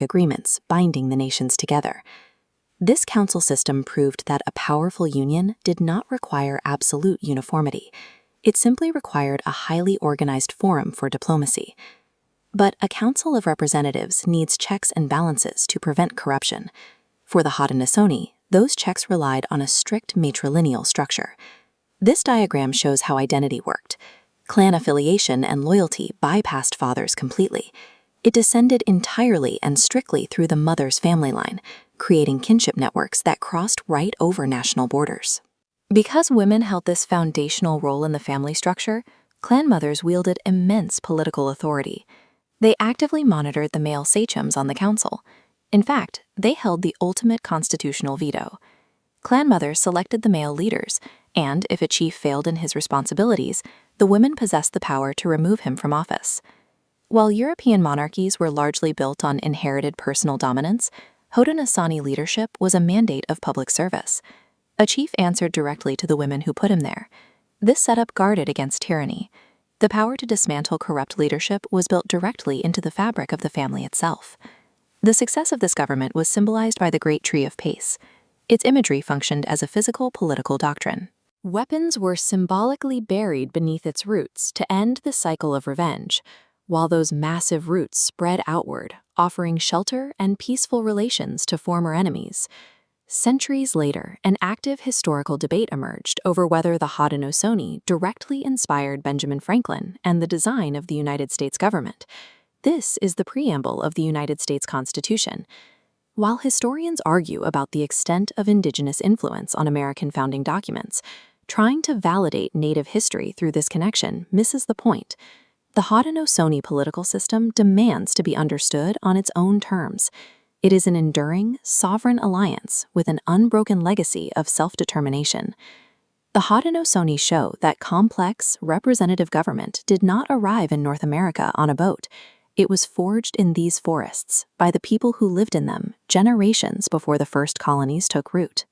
agreements binding the nations together. This council system proved that a powerful union did not require absolute uniformity. It simply required a highly organized forum for diplomacy. But a Council of Representatives needs checks and balances to prevent corruption. For the Haudenosaunee, those checks relied on a strict matrilineal structure. This diagram shows how identity worked. Clan affiliation and loyalty bypassed fathers completely. It descended entirely and strictly through the mother's family line, creating kinship networks that crossed right over national borders. Because women held this foundational role in the family structure, clan mothers wielded immense political authority. They actively monitored the male sachems on the council. In fact, they held the ultimate constitutional veto. Clan mothers selected the male leaders, and if a chief failed in his responsibilities, the women possessed the power to remove him from office. While European monarchies were largely built on inherited personal dominance, Haudenosaunee leadership was a mandate of public service. A chief answered directly to the women who put him there. This setup guarded against tyranny. The power to dismantle corrupt leadership was built directly into the fabric of the family itself. The success of this government was symbolized by the Great Tree of Pace. Its imagery functioned as a physical political doctrine. Weapons were symbolically buried beneath its roots to end the cycle of revenge, while those massive roots spread outward, offering shelter and peaceful relations to former enemies. Centuries later, an active historical debate emerged over whether the Haudenosaunee directly inspired Benjamin Franklin and the design of the United States government. This is the preamble of the United States Constitution. While historians argue about the extent of indigenous influence on American founding documents, trying to validate Native history through this connection misses the point. The Haudenosaunee political system demands to be understood on its own terms. It is an enduring, sovereign alliance with an unbroken legacy of self-determination. The Haudenosaunee show that complex, representative government did not arrive in North America on a boat. It was forged in these forests by the people who lived in them generations before the first colonies took root.